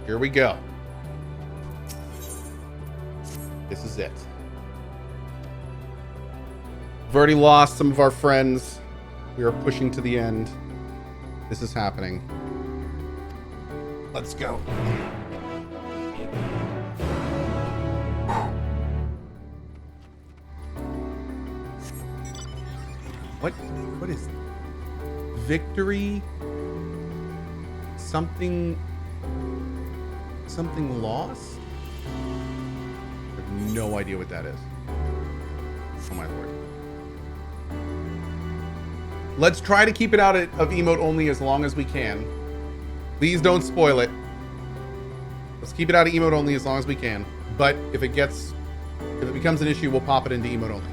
Here we go. This is it. We've already lost some of our friends. We are pushing to the end. This is happening. Let's go. What is victory? Something lost? I have no idea what that is. Oh my lord. Let's try to keep it out of emote only as long as we can. Please don't spoil it. Let's keep it out of emote only as long as we can. But if it becomes an issue, we'll pop it into emote only.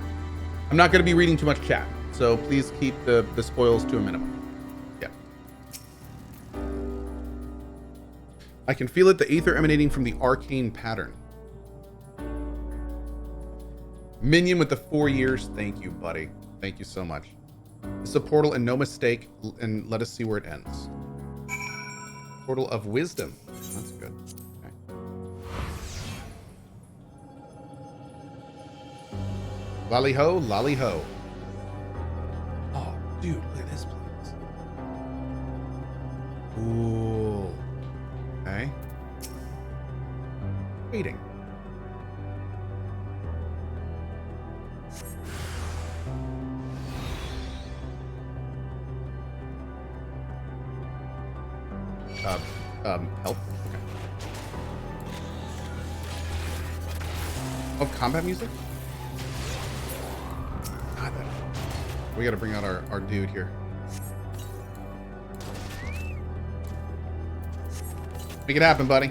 I'm not going to be reading too much chat, so please keep the spoils to a minimum. Yeah. I can feel it, the aether emanating from the arcane pattern. Minion with the 4 years. Thank you, buddy. Thank you so much. It's a portal and no mistake, and let us see where it ends. Portal of wisdom. That's good. Okay. Lolly ho, lolly ho. Oh, dude, look at this place. Cool. Okay. Waiting. Help. Okay. Oh, combat music? God, we gotta bring out our dude here. Make it happen, buddy.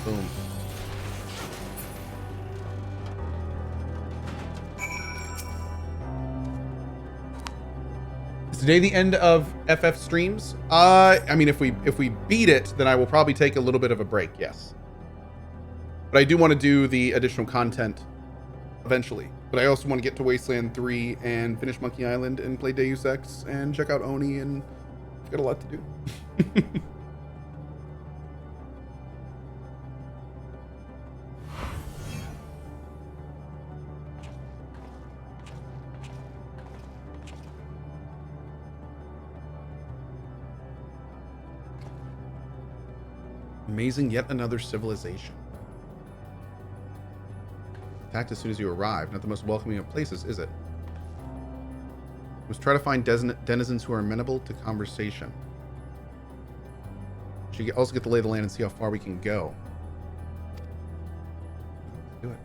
Boom. Today the end of FF streams? I mean, if we beat it, then I will probably take a little bit of a break, yes. But I do want to do the additional content eventually. But I also want to get to Wasteland 3 and finish Monkey Island and play Deus Ex and check out Oni, and I've got a lot to do. Amazing, yet another civilization. Attacked as soon as you arrive. Not the most welcoming of places, is it? Let's try to find denizens who are amenable to conversation. Should also get the lay of the land and see how far we can go. Let's do it.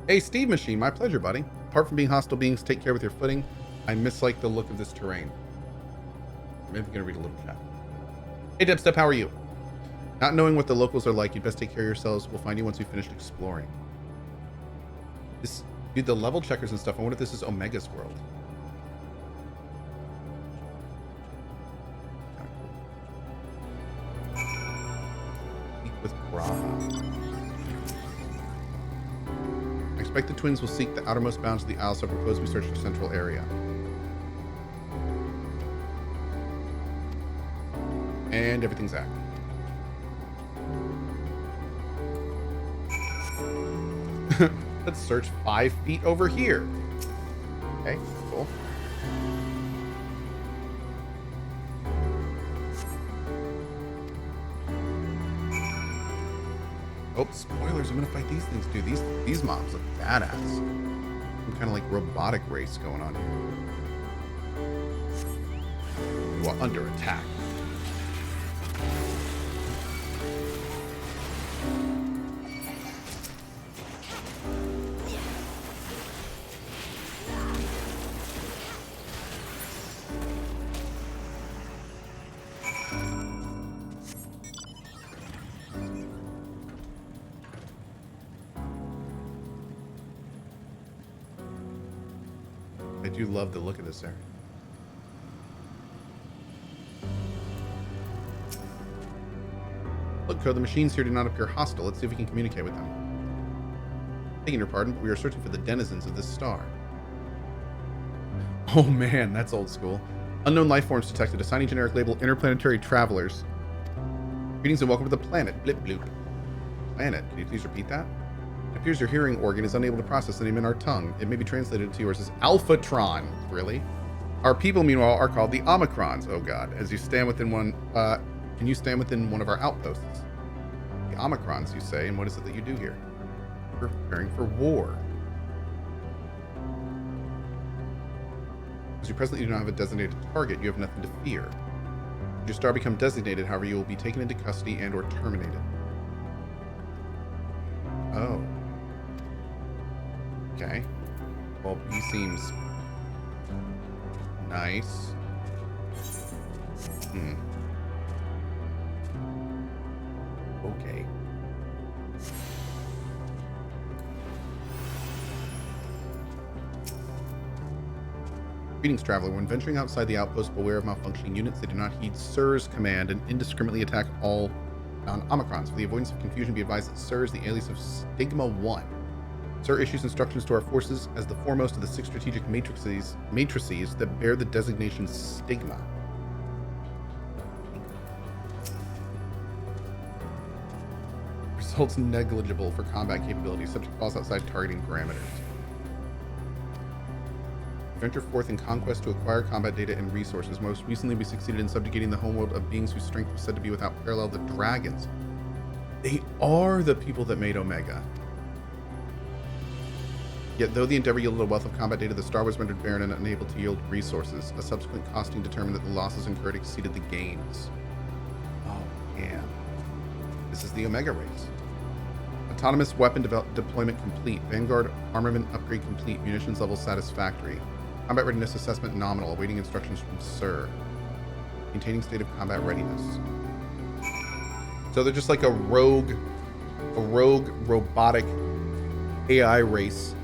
Hey, Steve Machine, my pleasure, buddy. Apart from being hostile beings, take care with your footing. I mislike the look of this terrain. Maybe I'm gonna read a little chat. Hey, Dipstep, how are you? Not knowing what the locals are like, you'd best take care of yourselves. We'll find you once we've finished exploring. Dude, the level checkers and stuff. I wonder if this is Omega's world. Speak with Graha. I expect the twins will seek the outermost bounds of the Isle, so I propose we search the central area. And everything's active. Let's search 5 feet over here. Okay, cool. Oh, spoilers! I'm gonna fight these things, dude. These mobs look badass. Some kind of like robotic race going on here. You are under attack. I do love the look of this area. Look, Cohh, the machines here do not appear hostile. Let's see if we can communicate with them. Taking your pardon, but we are searching for the denizens of this star. Oh man, that's old school. Unknown life forms detected. Assigning generic label interplanetary travelers. Greetings and welcome to the planet. Blip bloop. Planet. Can you please repeat that? It appears your hearing organ is unable to process the name in our tongue. It may be translated to yours as Alphatron. Really? Our people, meanwhile, are called the omicrons. Oh god. As you stand within one, can you stand within one of our outposts? The omicrons, you say, and what is it that you do here? We're preparing for war. As you presently do not have a designated target, you have nothing to fear. Should your star become designated, however, you will be taken into custody and or terminated. Oh. Okay. Well, he seems nice. Okay. Greetings, traveler. When venturing outside the outpost, beware of malfunctioning units. They do not heed SIR's command and indiscriminately attack all non-omicrons. For the avoidance of confusion, be advised that SIR is the alias of Stigma 1. SIR issues instructions to our forces as the foremost of the 6 strategic matrices that bear the designation Stigma. Results negligible for combat capabilities. Subject falls outside targeting parameters. Venture forth in conquest to acquire combat data and resources. Most recently, we succeeded in subjugating the homeworld of beings whose strength was said to be without parallel, the dragons. They are the people that made Omega. Yet, though the endeavor yielded a wealth of combat data, the star was rendered barren and unable to yield resources. A subsequent costing determined that the losses incurred exceeded the gains. Oh, yeah. This is the Omega race. Autonomous weapon deployment complete. Vanguard armament upgrade complete. Munitions level satisfactory. Combat readiness assessment nominal. Awaiting instructions from SIR. Maintaining state of combat readiness. So they're just like a rogue robotic AI race.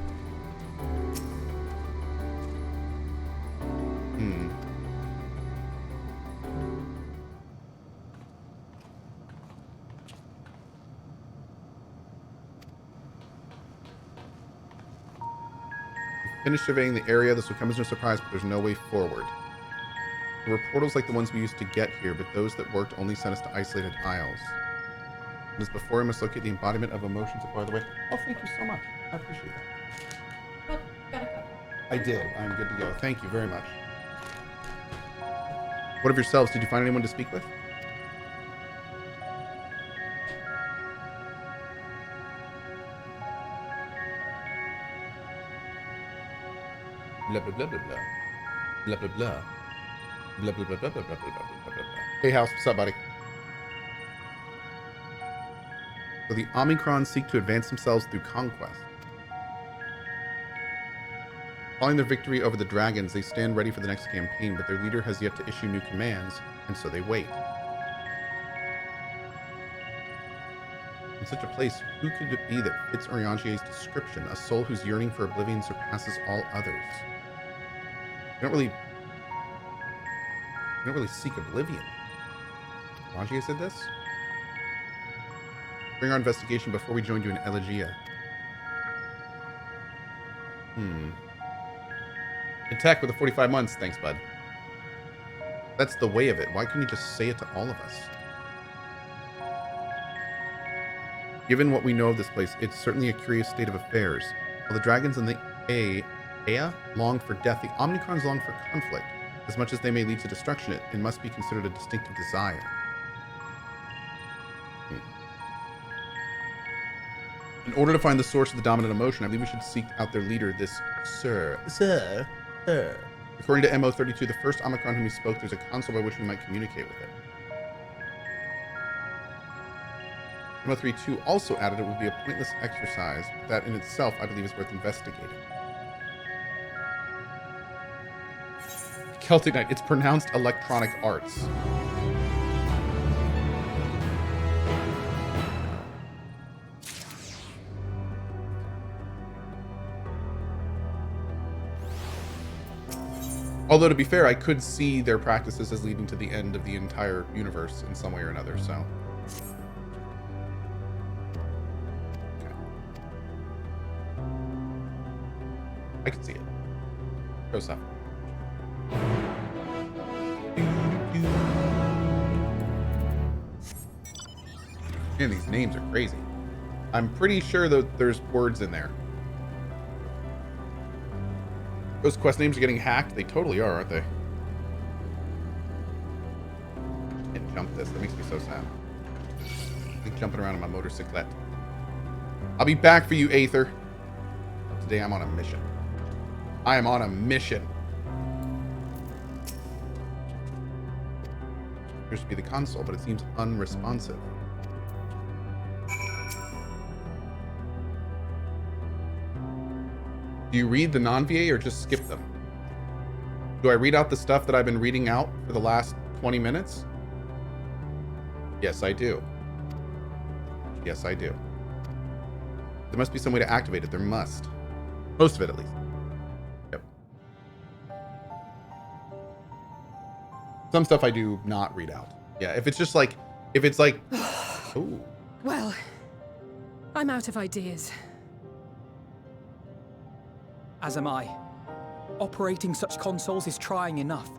Finish surveying the area. This will come as no surprise, but there's no way forward. There were portals like the ones we used to get here, but those that worked only sent us to isolated isles. As before, I must locate the embodiment of emotions that bar the way. Oh, thank you so much. I appreciate that. Well, gotta go. I did. I'm good to go. Thank you very much. What of yourselves? Did you find anyone to speak with? Blah blah blah blah blah. Blah blah blah. Blah blah blah blah blah blah blah blah blah. Hey House, what's up, buddy? So the Omicrons seek to advance themselves through conquest. Following their victory over the dragons, they stand ready for the next campaign, but their leader has yet to issue new commands, and so they wait. In such a place, who could it be that fits Oriangier's description? A soul whose yearning for oblivion surpasses all others. You don't really seek oblivion. Oriangier said this? During our investigation before we joined you in Elegia. In tech with the 45 months. Thanks, bud. That's the way of it. Why couldn't you just say it to all of us? Given what we know of this place, it's certainly a curious state of affairs. While the dragons and the Ea long for death, the omicrons long for conflict. As much as they may lead to destruction, it must be considered a distinctive desire. In order to find the source of the dominant emotion, I believe we should seek out their leader, this Sir. According to MO32, the first Omicron whom we spoke, there's a console by which we might communicate with it. MO32 also added it would be a pointless exercise, but that in itself I believe is worth investigating. Celtic Knight, it's pronounced electronic arts. Although, to be fair, I could see their practices as leading to the end of the entire universe in some way or another, so. Okay. I can see it. Go stuff. Man, these names are crazy. I'm pretty sure that there's words in there. Those quest names are getting hacked. They totally are, aren't they? Can't jump this. That makes me so sad. I'm jumping around on my motorcyclette. I'll be back for you, Aether. Today I'm on a mission. I am on a mission. Appears to be the console, but it seems unresponsive. Do you read the non-VA or just skip them? Do I read out the stuff that I've been reading out for the last 20 minutes? Yes, I do. Yes, I do. There must be some way to activate it. There must. Most of it, at least. Yep. Some stuff I do not read out. Yeah, if it's just like... If it's like... Ooh. Well, I'm out of ideas. As am I. Operating such consoles is trying enough.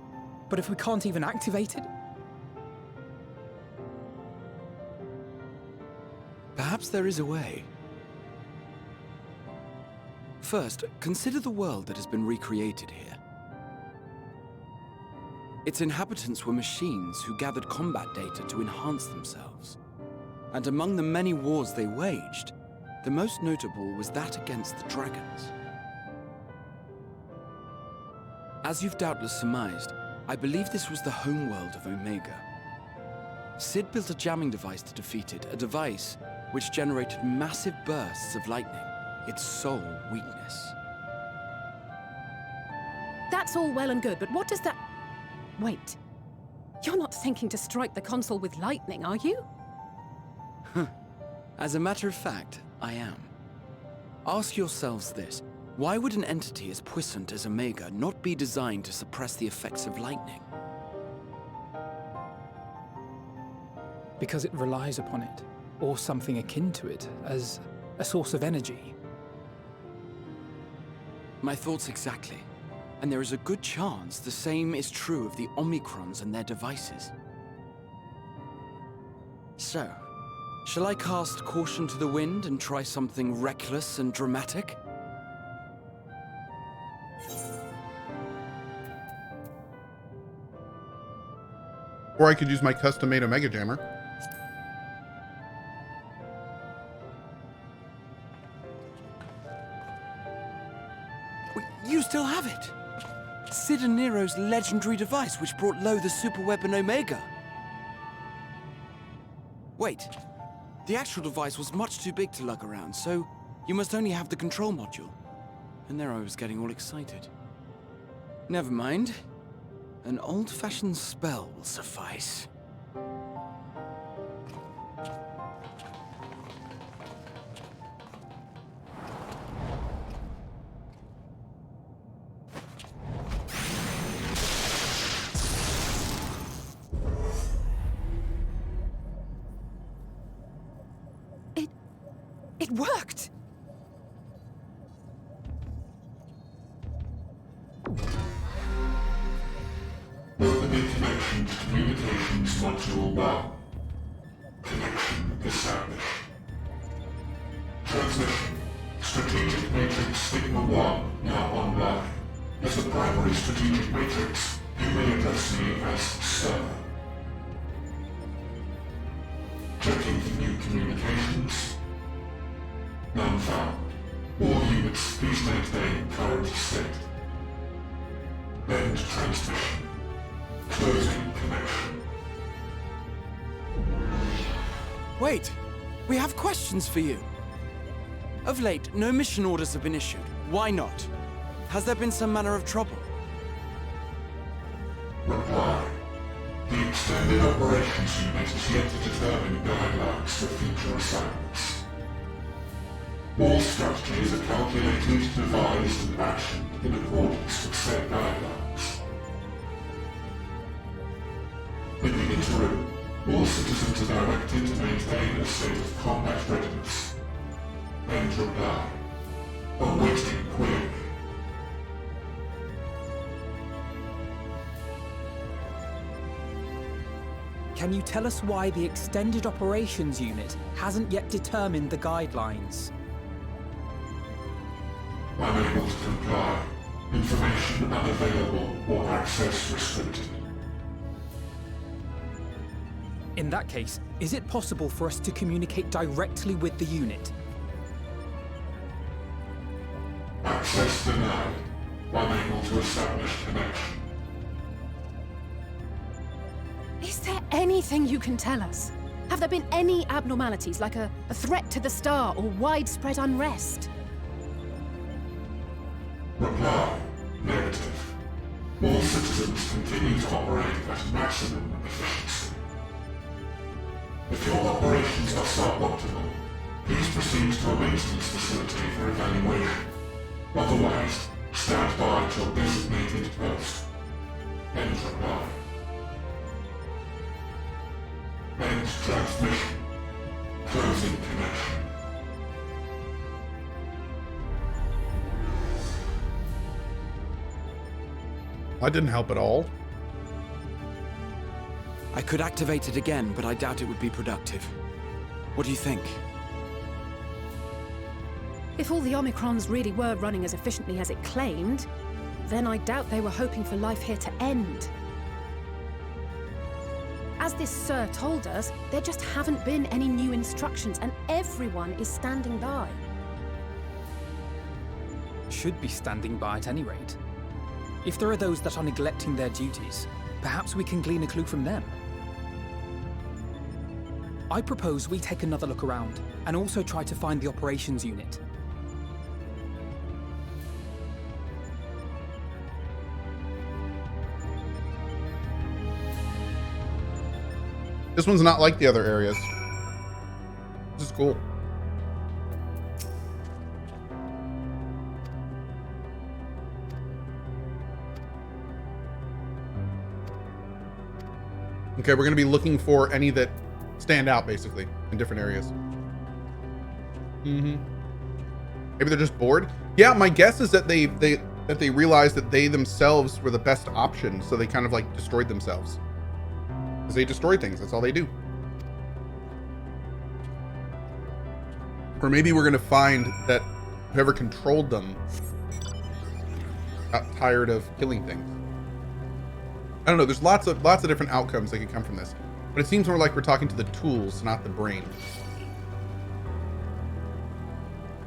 But if we can't even activate it... Perhaps there is a way. First, consider the world that has been recreated here. Its inhabitants were machines who gathered combat data to enhance themselves. And among the many wars they waged, the most notable was that against the dragons. As you've doubtless surmised, I believe this was the homeworld of Omega. Sid built a jamming device to defeat it, a device which generated massive bursts of lightning, its sole weakness. That's all well and good, but what does that... Wait. You're not thinking to strike the console with lightning, are you? As a matter of fact, I am. Ask yourselves this. Why would an entity as puissant as Omega not be designed to suppress the effects of lightning? Because it relies upon it, or something akin to it, as a source of energy. My thoughts exactly. And there is a good chance the same is true of the omicrons and their devices. So, shall I cast caution to the wind and try something reckless and dramatic? Or I could use my custom-made Omega Jammer. You still have it! Sid and Nero's legendary device which brought low the superweapon Omega. Wait, the actual device was much too big to lug around, so you must only have the control module. And there I was getting all excited. Never mind. An old-fashioned spell will suffice. It worked! Open connection to communications module 1. Connection established. Transmission. Strategic Matrix Sigma 1 now online. As the primary strategic matrix, you may address me as Sir. Checking for new communications. None found. All units, please maintain current state. End transmission. Closing connection. Wait! We have questions for you! Of late, no mission orders have been issued. Why not? Has there been some manner of trouble? Reply. The Extended Operations Unit is yet to determine guidelines for future assignments. All strategies are calculated, devised, and actioned in accordance with said guidelines. In the interim, all citizens are directed to maintain a state of combat readiness. End reply. Awaiting query. Can you tell us why the Extended Operations Unit hasn't yet determined the guidelines? Unable to comply. Information unavailable or access restricted. In that case, is it possible for us to communicate directly with the unit? Access denied. Unable to establish connection. Is there anything you can tell us? Have there been any abnormalities, like a threat to the star or widespread unrest? Reply. Negative. All citizens continue to operate at maximum efficiency. If your operations are suboptimal, please proceed to a maintenance facility for evaluation. Otherwise, stand by at your designated post. End reply. End transmission. Closing connection. That didn't help at all. I could activate it again, but I doubt it would be productive. What do you think? If all the omicrons really were running as efficiently as it claimed, then I doubt they were hoping for life here to end. As this Sir told us, there just haven't been any new instructions, and everyone is standing by. Should be standing by at any rate. If there are those that are neglecting their duties, perhaps we can glean a clue from them. I propose we take another look around, and also try to find the operations unit. This one's not like the other areas. This is cool. Okay, we're going to be looking for any that stand out, basically, in different areas. Maybe they're just bored. Yeah, my guess is that they realized that they themselves were the best option, so they kind of like destroyed themselves. Because they destroy things. That's all they do. Or maybe we're going to find that whoever controlled them got tired of killing things. I don't know. There's lots of different outcomes that could come from this, but it seems more like we're talking to the tools, not the brain.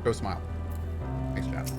Go smile. Thanks, chat.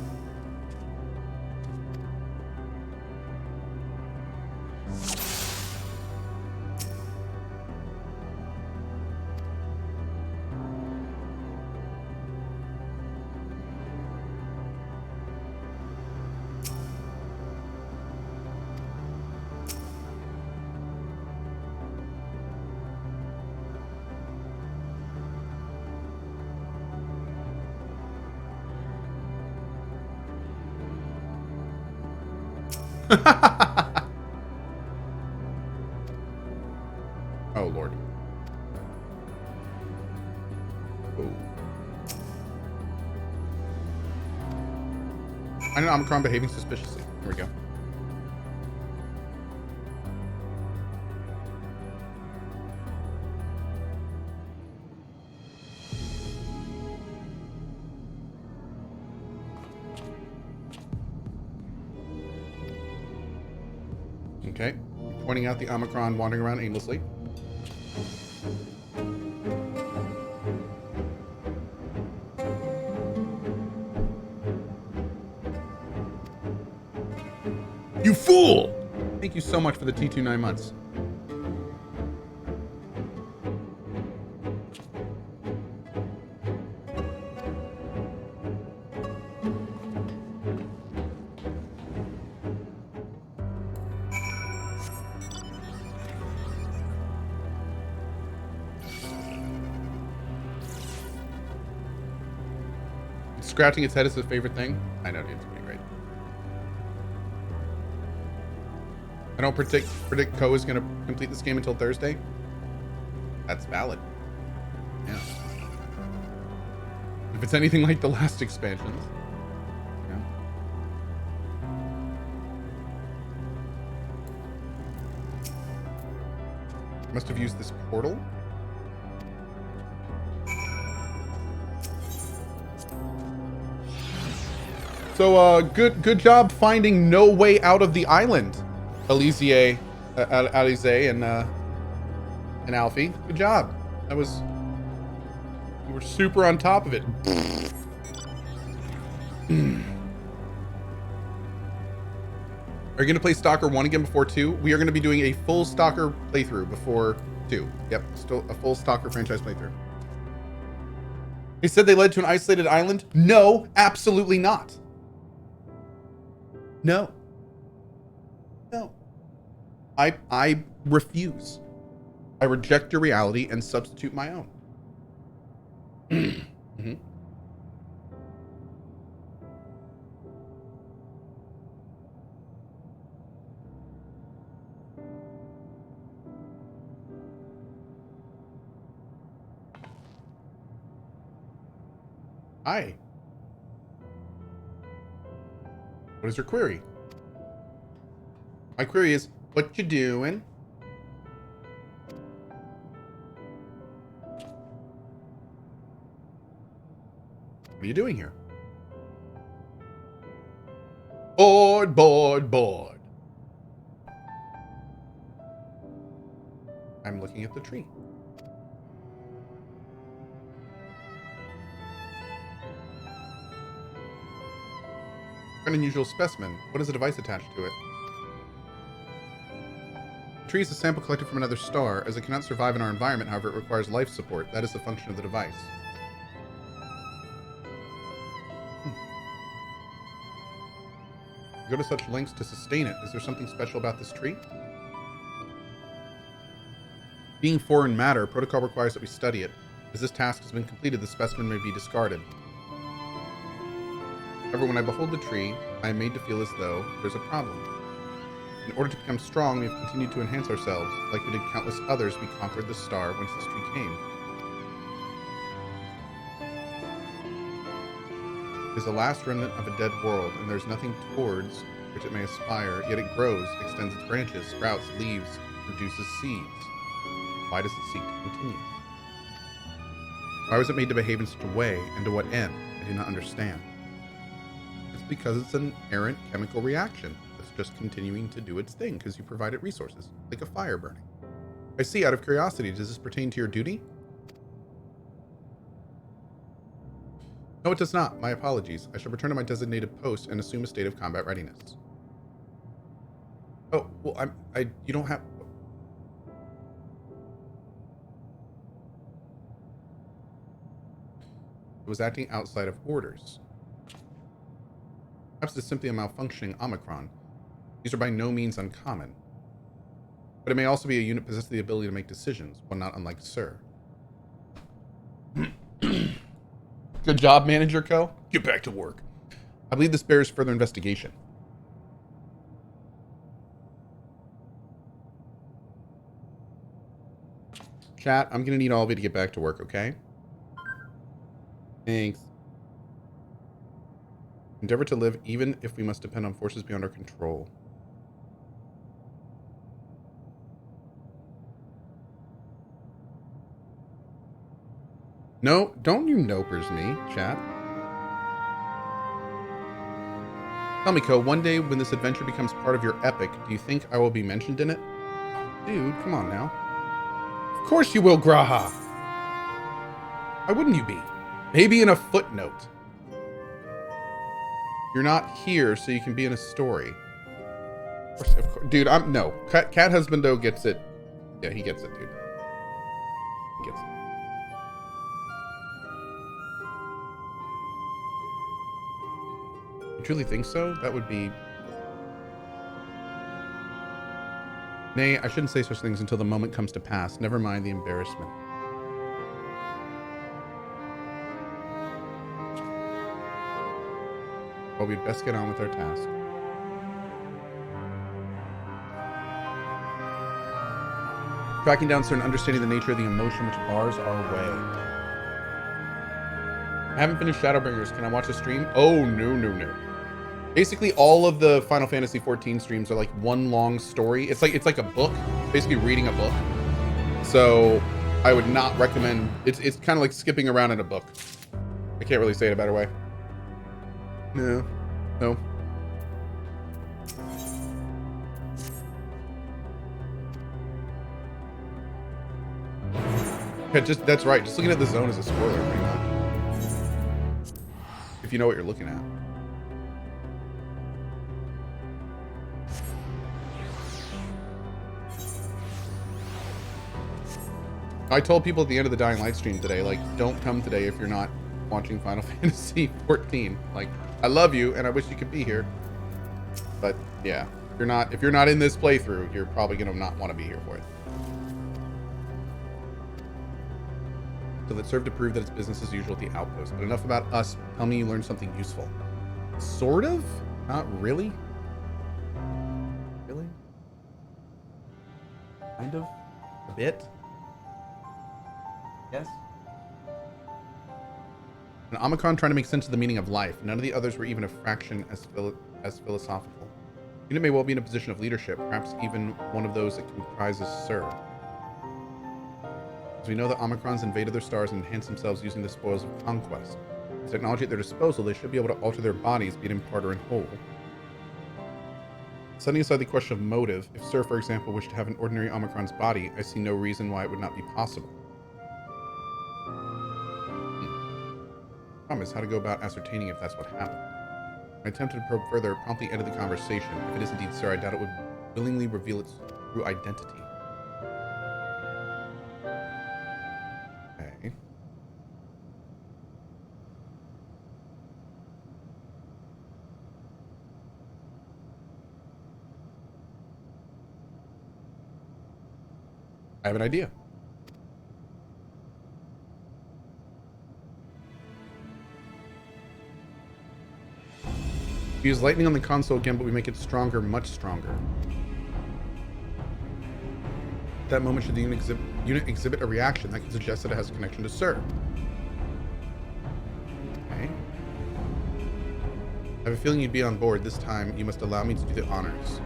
Oh, Lord. Oh. Find an omicron behaving suspiciously. Here we go. Okay, pointing out the omicron wandering around aimlessly. You fool! Thank you so much for the T2 9 months. Scratching its head is his favorite thing. I know, dude. It's pretty great. I don't predict Cohh is going to complete this game until Thursday. That's valid. Yeah. If it's anything like the last expansions. Yeah. Must have used this portal. So, good job finding no way out of the island, Alize and Alfie. Good job. That was, you were super on top of it. Are you going to play Stalker 1 again before 2? We are going to be doing a full Stalker playthrough before 2. Yep, still a full Stalker franchise playthrough. He said they led to an isolated island? No, absolutely not. No. No. I refuse. I reject your reality and substitute my own. Mm-hmm. Hi. What is your query? My query is, what you doing? What are you doing here? Bored, bored, bored. I'm looking at the tree. An unusual specimen. What is a device attached to it? The tree is a sample collected from another star. As it cannot survive in our environment, however, it requires life support. That is the function of the device. You go to such lengths to sustain it. Is there something special about this tree? Being foreign matter, protocol requires that we study it. As this task has been completed, the specimen may be discarded. However, when I behold the tree, I am made to feel as though there's a problem. In order to become strong, we have continued to enhance ourselves. Like we did countless others, we conquered the star whence this tree came. It is the last remnant of a dead world, and there is nothing towards which it may aspire, yet it grows, extends its branches, sprouts, leaves, produces seeds. Why does it seek to continue? Why was it made to behave in such a way, and to what end? I do not understand. Because it's an errant chemical reaction that's just continuing to do its thing because you provide it resources, like a fire burning. I see, out of curiosity, does this pertain to your duty? No, it does not. My apologies. I shall return to my designated post and assume a state of combat readiness. Oh, well, you don't have... It was acting outside of orders. Perhaps it's simply a malfunctioning omicron. These are by no means uncommon. But it may also be a unit possessing the ability to make decisions, one not unlike Sir. Good job, Manager Co. Get back to work. I believe this bears further investigation. Chat, I'm going to need all of you to get back to work, okay? Thanks. Endeavor to live even if we must depend on forces beyond our control. No, don't you nopers me, chat. Tell me, Cohh, one day when this adventure becomes part of your epic, do you think I will be mentioned in it? Dude, come on now. Of course you will, Graha. Why wouldn't you be? Maybe in a footnote. You're not here, so you can be in a story. Of course, dude, no. Cat Husbando gets it. Yeah, he gets it, dude. He gets it. You truly think so? That would be... Nay, I shouldn't say such things until the moment comes to pass. Never mind the embarrassment. Well, we'd best get on with our task. Tracking down certain understanding the nature of the emotion which bars our way. I haven't finished Shadowbringers. Can I watch the stream? Oh, no. Basically, all of the Final Fantasy XIV streams are like one long story. It's like a book. Basically reading a book. So I would not recommend. It's kind of like skipping around in a book. I can't really say it a better way. No. Yeah, that's right. Just looking at the zone is a spoiler, pretty much. If you know what you're looking at. I told people at the end of the Dying Light stream today, like, don't come today if you're not watching Final Fantasy 14. Like, I love you and I wish you could be here. But yeah, if you're not in this playthrough, you're probably gonna not want to be here for it. So that served to prove that it's business as usual at the outpost. But enough about us. Tell me you learned something useful. Sort of? Not really? Really? Kind of? A bit? Yes? An omicron trying to make sense of the meaning of life. None of the others were even a fraction as philosophical. Unit may well be in a position of leadership, perhaps even one of those that comprises Sir. As we know that omicrons invade other stars and enhance themselves using the spoils of conquest. With technology at their disposal, they should be able to alter their bodies, be it in part or in whole. Setting aside the question of motive, if Sir, for example, wished to have an ordinary omicron's body, I see no reason why it would not be possible. Problem is how to go about ascertaining if that's what happened. I attempted to probe further, it promptly ended the conversation. If it is indeed Sir, I doubt it would willingly reveal its true identity. Okay. I have an idea. We use lightning on the console again, but we make it stronger, much stronger. At that moment, should the unit exhibit a reaction, that can suggest that it has a connection to Sir. Okay. I have a feeling you'd be on board. This time, you must allow me to do the honors.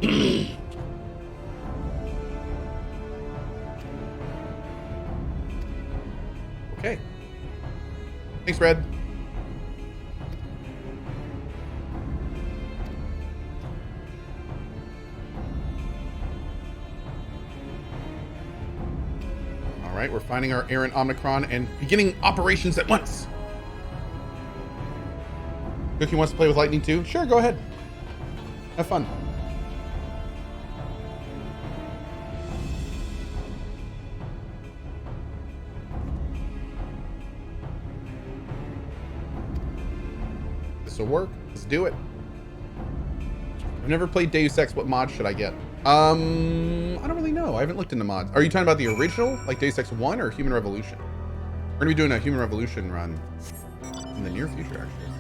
Okay. Okay. Thanks, Red. All right, we're finding our errant omicron and beginning operations at once. Cookie wants to play with lightning too? Sure, go ahead. Have fun. This will work. Let's do it. I've never played Deus Ex. What mod should I get? I don't really know. I haven't looked into mods. Are you talking about the original, like Deus Ex 1 or Human Revolution? We're gonna be doing a Human Revolution run in the near future, actually.